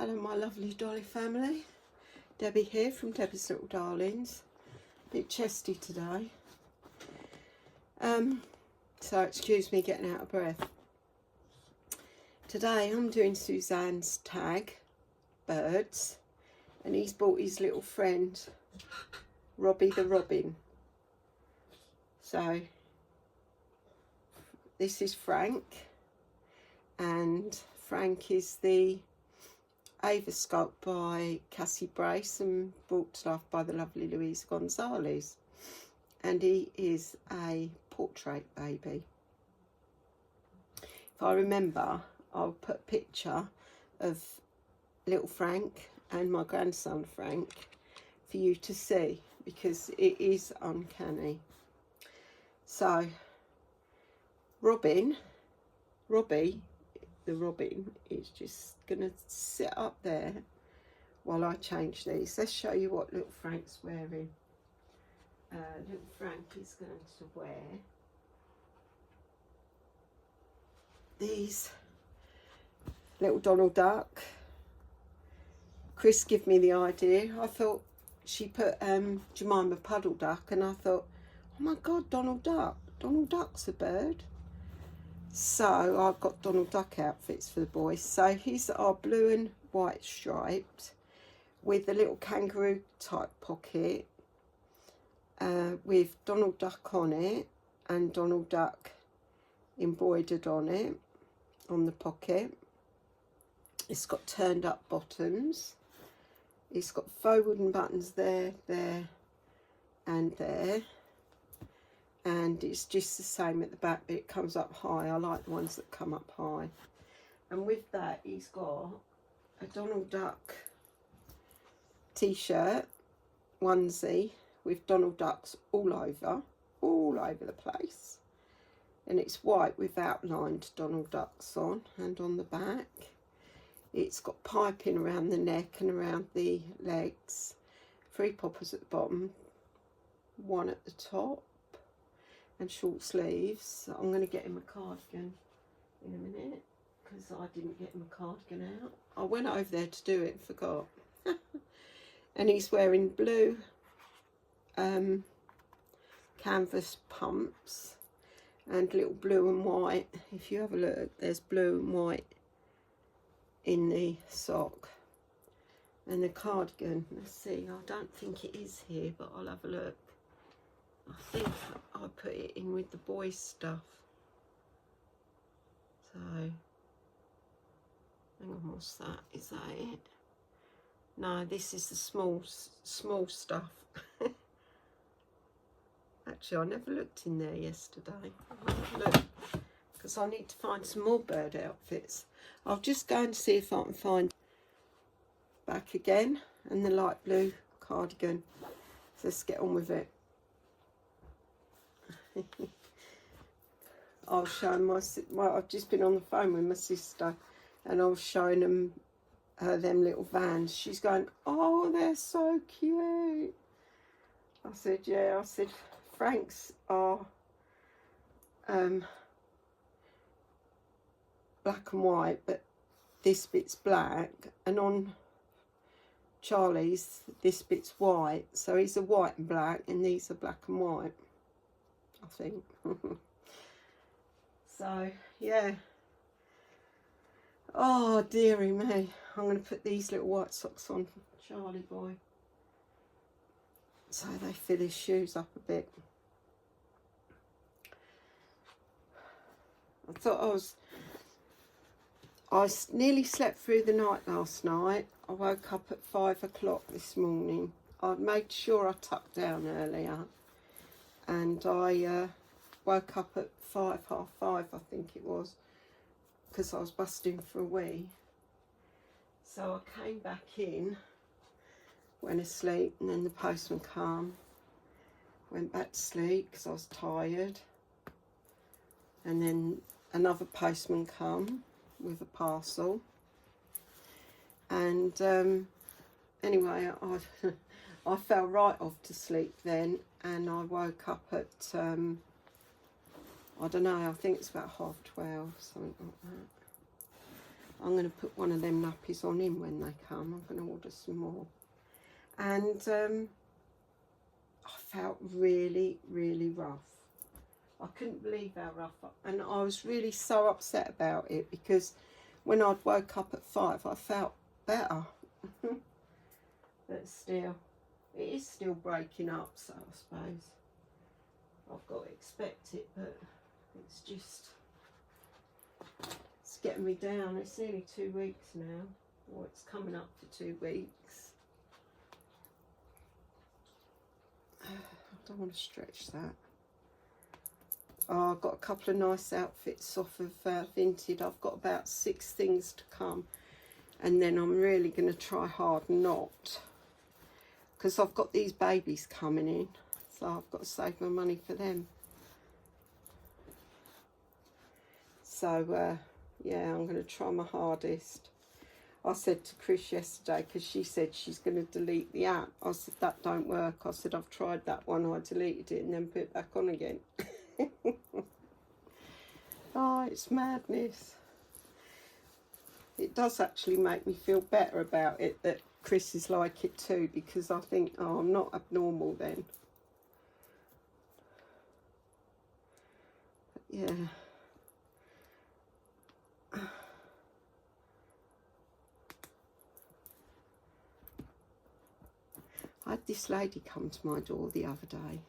Hello my lovely Dolly family, Debbie here from Debbie's Little Darlings. A bit chesty today, so excuse me getting out of breath. Today I'm doing Suzanne's tag, birds, and he's brought his little friend Robbie the Robin. So this is Frank, and Frank is the Ava sculpt by Cassie Brace and brought to life by the lovely Louise Gonzalez, and he is a portrait baby. If I remember, I'll put a picture of little Frank and my grandson Frank for you to see, because it is uncanny. So Robbie the Robin is just gonna sit up there while I change these. Let's show you what little Frank's wearing. Little Frank is going to wear these little Donald Duck. Chris gave me the idea. I thought she put Jemima Puddle Duck, and I thought, oh my god, Donald Duck. Donald Duck's a bird. So I've got Donald Duck outfits for the boys. So his are blue and white striped with a little kangaroo type pocket with Donald Duck on it and Donald Duck embroidered on it, on the pocket. It's got turned up bottoms. It's got faux wooden buttons there, there and there. And it's just the same at the back, but it comes up high. I like the ones that come up high. And with that, he's got a Donald Duck t-shirt, onesie, with Donald Ducks all over the place. And it's white with outlined Donald Ducks on, and on the back. It's got piping around the neck and around the legs. 3 poppers at the bottom, 1 at the top. And short sleeves. I'm going to get him a cardigan in a minute, because I didn't get him a cardigan out. I went over there to do it and forgot. And he's wearing blue canvas pumps and little blue and white. If you have a look, there's blue and white in the sock. And the cardigan, let's see, I don't think it is here, but I'll have a look. I think I put it in with the boys' stuff. So, hang on, what's that? Is that it? No, this is the small stuff. Actually, I never looked in there yesterday. I'll have a look, because I need to find some more bird outfits. I'll just go and see if I can find back again, and the light blue cardigan. So let's get on with it. I'll show I've just been on the phone with my sister, and I was showing them them little vans. She's going, oh, they're so cute. I said, yeah. I said, Frank's are black and white, but this bit's black, and on Charlie's this bit's white, so he's a white and black, and these are black and white, I think. So yeah, oh dearie me, I'm going to put these little white socks on for Charlie boy, so they fill his shoes up a bit. I thought I nearly slept through the night last night. I woke up at 5 o'clock this morning. I'd made sure I tucked down earlier, and I woke up at 5, half 5 I think it was, because I was busting for a wee. So I came back in, went asleep, and then the postman came. Went back to sleep because I was tired, and then another postman come with a parcel. And anyway, I fell right off to sleep then, and I woke up at I don't know, I think it's about 12:30, something like that. I'm going to put one of them nappies on him when they come. I'm going to order some more. And I felt really, really rough. I couldn't believe how rough, and I was really so upset about it, because when I'd woke up at 5, I felt better. But still, it is still breaking up, so I suppose I've got to expect it, but it's just, it's getting me down. It's nearly 2 weeks now, or it's coming up for 2 weeks. I don't want to stretch that. Oh, I've got a couple of nice outfits off of Vinted. I've got about 6 things to come, and then I'm really going to try hard not, because I've got these babies coming in, so I've got to save my money for them. So yeah, I'm going to try my hardest. I said to Chris yesterday, because she said she's going to delete the app. I said, that don't work. I said, I've tried that one. I deleted it and then put it back on again. Oh, it's madness. It does actually make me feel better about it that Chris is like it too, because I think, oh, I'm not abnormal then. But yeah. I had this lady come to my door the other day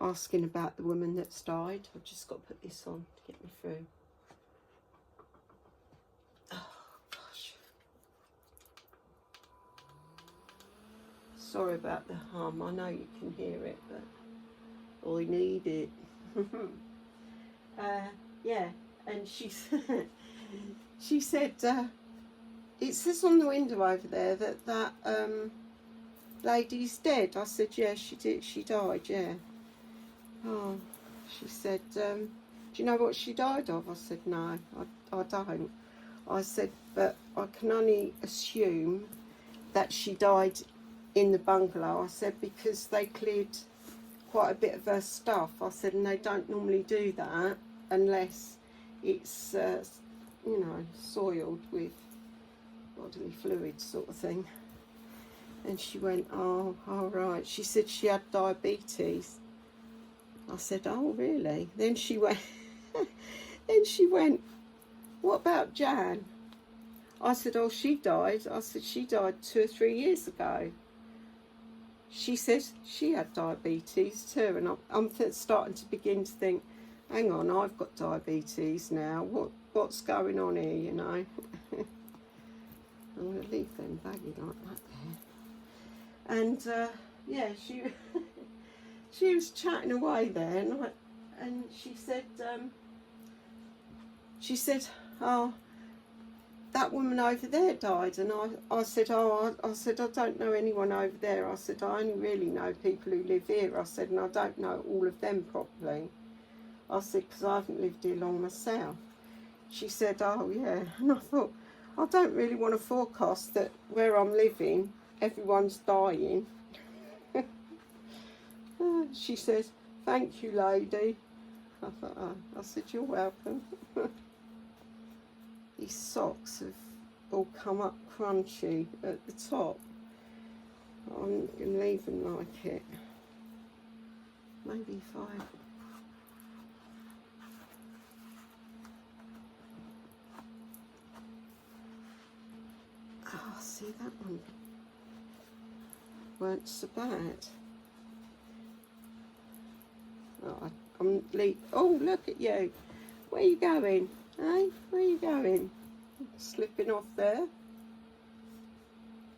asking about the woman that's died. I've just got to put this on to get me through. Oh, gosh. Sorry about the hum. I know you can hear it, but I need it. Yeah, and she said, it says on the window over there that lady's dead. I said, yeah, she did. She died, yeah. Oh, she said, do you know what she died of? I said, no, I don't. I said, but I can only assume that she died in the bungalow. I said, because they cleared quite a bit of her stuff. I said, and they don't normally do that unless it's, you know, soiled with bodily fluids sort of thing. And she went, oh, all right. She said she had diabetes. I said, oh, really? Then she went, what about Jan? I said, oh, she died. I said, she died 2 or 3 years ago. She says she had diabetes too. And I'm starting to begin to think, hang on, I've got diabetes now. What's going on here, you know? I'm going to leave them baggy like that there. And, yeah, she was chatting away there, and she said, oh, that woman over there died. And I said, oh, I said, I don't know anyone over there. I said, I only really know people who live here. I said, and I don't know all of them properly. I said, because I haven't lived here long myself. She said, oh, yeah. And I thought, I don't really want to forecast that where I'm living, everyone's dying. She says, thank you, lady. I thought, oh. I said, you're welcome. These socks have all come up crunchy at the top. I'm going to leave them like it. Maybe if I... Oh, see, that one weren't so bad. Oh, oh, look at you. Where you going? Hey, where you going? Slipping off there.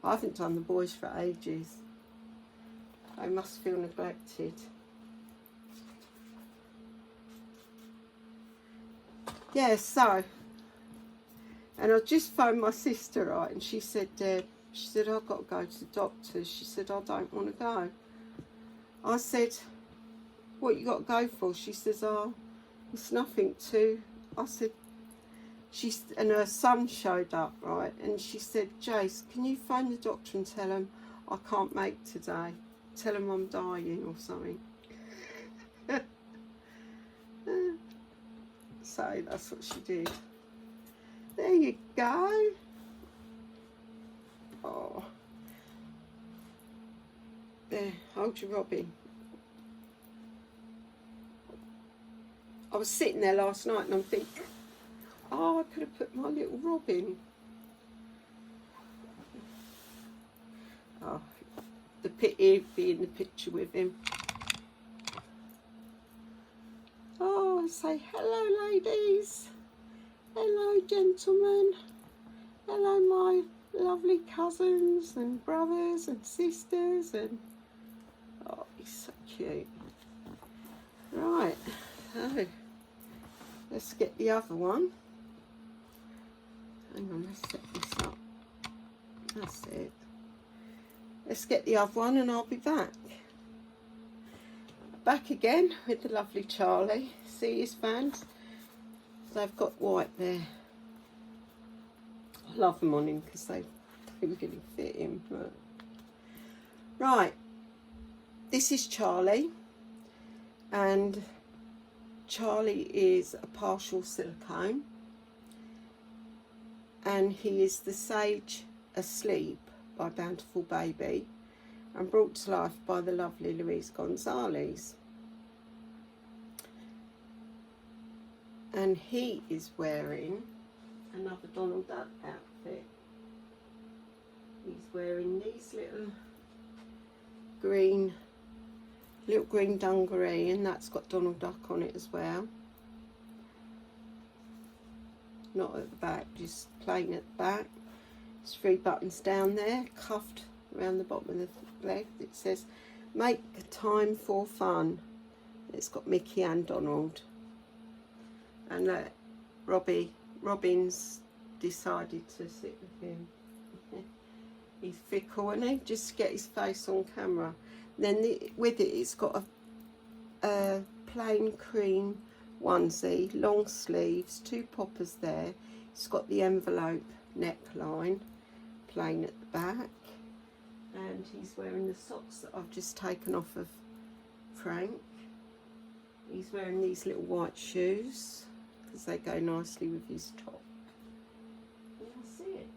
I haven't done the boys for ages. I must feel neglected. Yeah, so, and I just phoned my sister, right, and she said, I've got to go to the doctor. She said, I don't want to go. I said, what you got to go for? She says, oh, it's nothing to. I said, and her son showed up, right, and she said, Jace, can you phone the doctor and tell him I can't make today? Tell him I'm dying or something. So that's what she did. There you go. Oh. There, hold your Robin. I was sitting there last night and I'm thinking, oh, I could have put my little Robin. Oh, the pity of being in the picture with him. Oh, say hello, ladies. Hello, gentlemen. Hello, my lovely cousins and brothers and sisters. And oh, he's so cute. Right, so let's get the other one. Hang on, let's set this up. That's it. Let's get the other one and I'll be back. Back again with the lovely Charlie. See his fans? They've got white there. I love them on him because they don't really fit him. But... right, this is Charlie, and Charlie is a partial silicone, and he is the Sage Asleep by Bountiful Baby, and brought to life by the lovely Louise Gonzalez. And he is wearing another Donald Duck outfit. He's wearing these little green dungaree, and that's got Donald Duck on it as well. Not at the back, just plain at the back. There's 3 buttons down there, cuffed around the bottom of the leg. It says, make time for fun. It's got Mickey and Donald. And look, Robin's decided to sit with him. He's fickle, and he just get his face on camera. Then with it, it's got a plain cream onesie, long sleeves, 2 poppers there. It's got the envelope neckline, plain at the back, and he's wearing the socks that I've just taken off of Frank. He's wearing these little white shoes because they go nicely with his top. Yeah, I see it.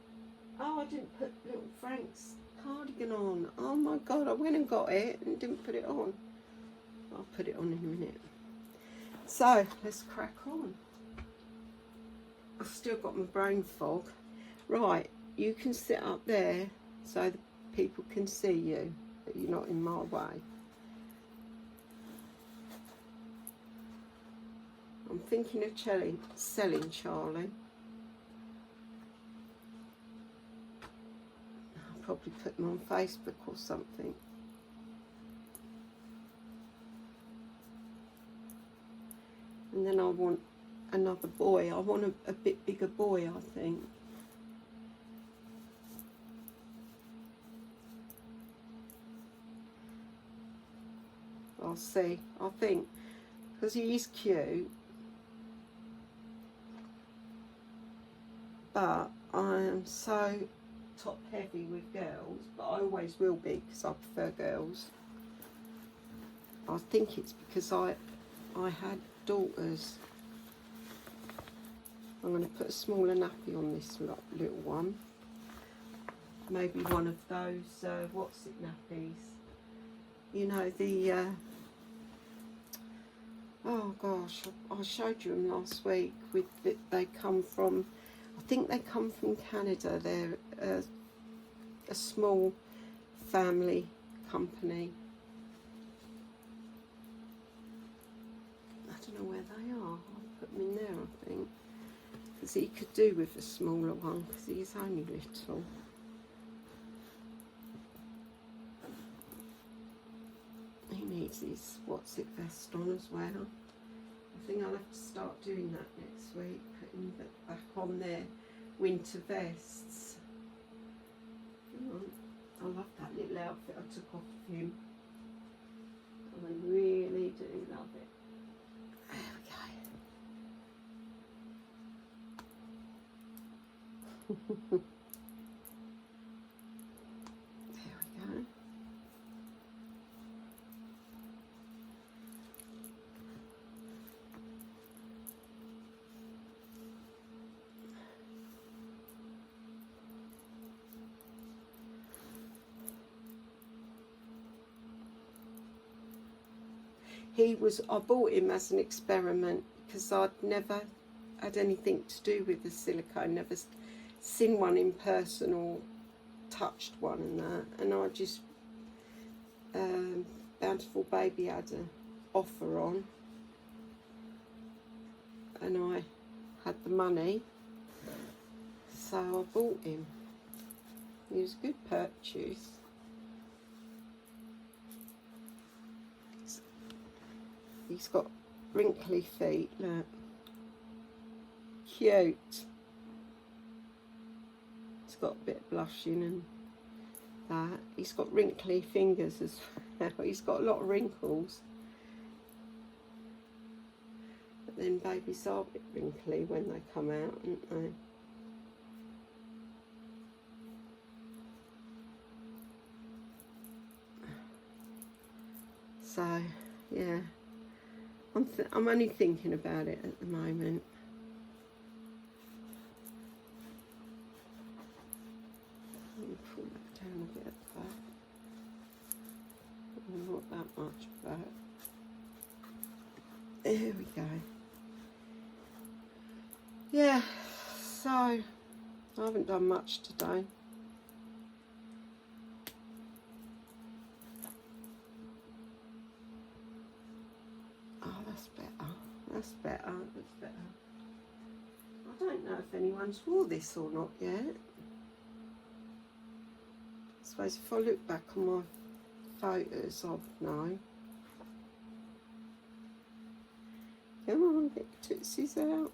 Oh, I didn't put little Frank's cardigan on. Oh my god, I went and got it and didn't put it on. I'll put it on in a minute. So, let's crack on. I've still got my brain fog. Right, you can sit up there so the people can see you, that you're not in my way. I'm thinking of selling Charlie. I'll probably put him on Facebook or something. And then I want another boy. I want a bit bigger boy, I think. I'll see. I think, because he is cute. But I am so top heavy with girls, but I always will be because I prefer girls. I think it's because I had daughters. I'm going to put a smaller nappy on this little one. Maybe one of those, what's it, nappies? You know, the, oh gosh, I showed you them last week. They come from, I think they come from Canada. They're a small family company. I don't know where they are. I'll put them in there, I think. Because he could do with a smaller one, because he's only little. He needs his what's it vest on as well. I think I'll have to start doing that next week, putting back on their winter vests. I love that little outfit I took off of him. I really do love it. There we go. There we go. I bought him as an experiment because I'd never had anything to do with the silicone, never seen one in person or touched one and that, and I just Bountiful Baby had an offer on and I had the money, so I bought him. He was a good purchase. He's got wrinkly feet, look. Cute. He's got a bit of blushing and that. He's got wrinkly fingers as well. He's got a lot of wrinkles. But then babies are a bit wrinkly when they come out, aren't they? So, yeah. I'm only thinking about it at the moment. Let me pull that down a bit at the back. Not that much back. There we go. Yeah, so I haven't done much today. That's better, that's better. I don't know if anyone's wore this or not yet. I suppose if I look back on my photos, I'd know. Come on, get your tootsies out.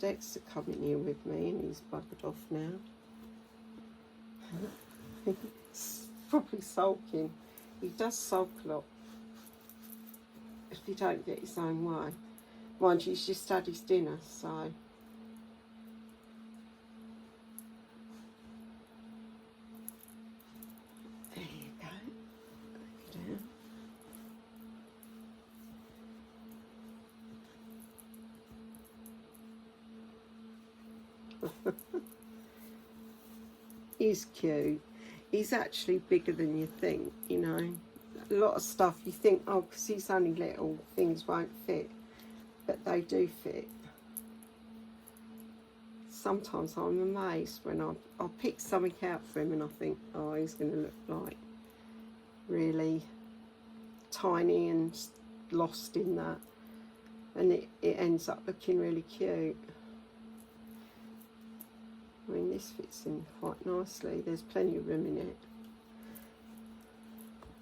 Dexter coming here with me and he's buggered off now. He's probably sulking. He does sulk a lot if he don't get his own way. Mind you, he's just had his dinner, so. There you go. Look down. He's cute. He's actually bigger than you think, you know. A lot of stuff you think, oh, because he's only little, things won't fit. But they do fit. Sometimes I'm amazed when I'll pick something out for him and I think, oh, he's going to look like really tiny and lost in that. And it ends up looking really cute. I mean, this fits in quite nicely. There's plenty of room in it.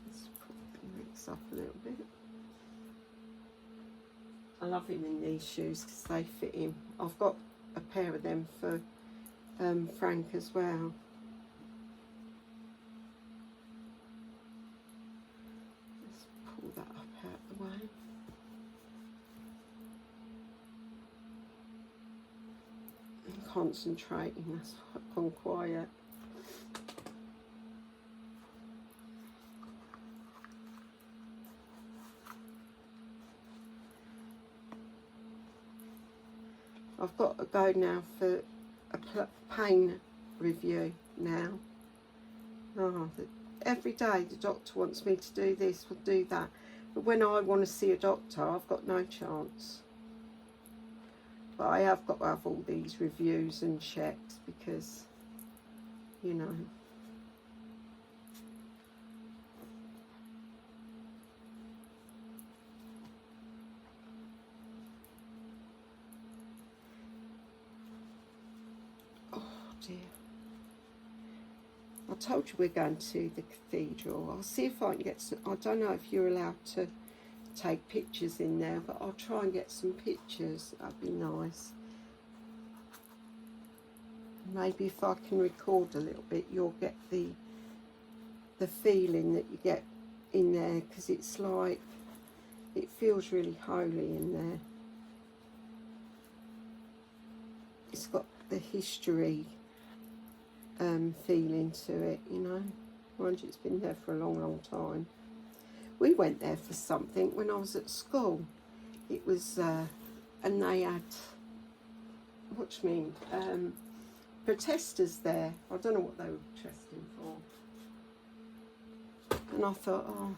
Let's put the legs up a little bit. I love him in these shoes because they fit him. I've got a pair of them for Frank as well. Let's pull that up out of the way. Concentrating, that's gone quiet. I've got to go now for a pain review now. Oh, every day the doctor wants me to do this or do that, but when I want to see a doctor, I've got no chance. But I have got to have all these reviews and checks because, you know. Oh dear. I told you we're going to the cathedral. I'll see if I can get some, I don't know if you're allowed to take pictures in there, but I'll try and get some pictures. That'd be nice. Maybe if I can record a little bit, you'll get the feeling that you get in there, because it's like, it feels really holy in there. It's got the history feeling to it, you know. Mind you, it's been there for a long, long time. We went there for something when I was at school. It was, and they had what do you mean, protesters there. I don't know what they were protesting for. And I thought, oh,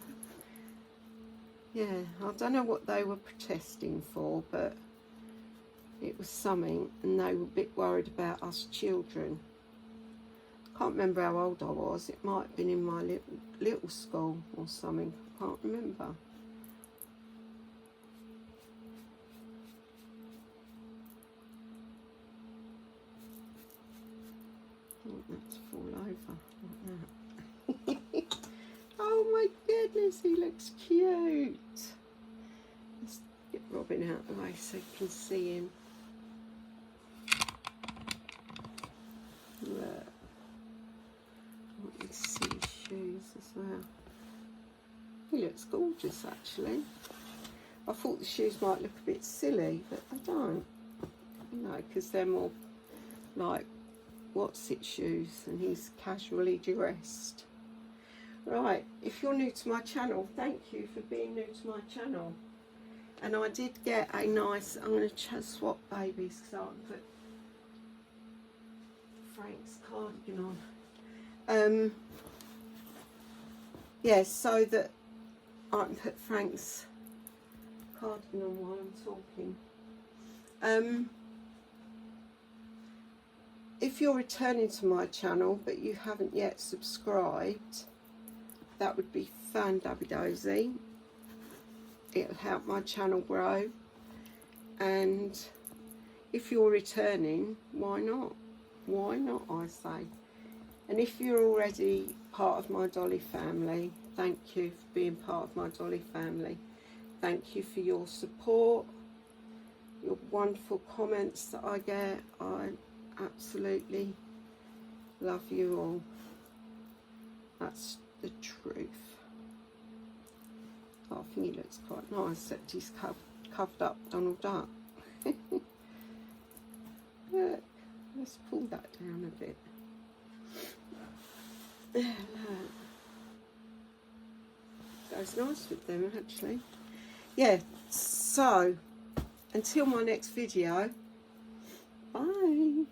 yeah, I don't know what they were protesting for, but it was something, and they were a bit worried about us children. I can't remember how old I was. It might have been in my little school or something. I can't remember. Let's fall over like that. Oh my goodness, he looks cute. Let's get Robin out of the way so you can see him. Look. I want you to see his shoes as well. He looks gorgeous actually. I thought the shoes might look a bit silly, but they don't. You know, because they're more like what's it shoes, and he's casually dressed. Right, if you're new to my channel, thank you for being new to my channel. And I did get a nice, I'm going to swap babies because I can put Frank's cardigan on. Yeah, so that I can put Frank's cardigan on while I'm talking. If you're returning to my channel but you haven't yet subscribed, that would be fan-dabby-dozy. It'll help my channel grow. And if you're returning, why not? Why not, I say. And if you're already part of my Dolly family, thank you for being part of my Dolly family. Thank you for your support, your wonderful comments that I get. I absolutely love you all. That's the truth. Oh, I think he looks quite nice, except he's covered up Donald Duck. Look, let's pull that down a bit. Look. Goes nice with them actually. Yeah, so until my next video, bye.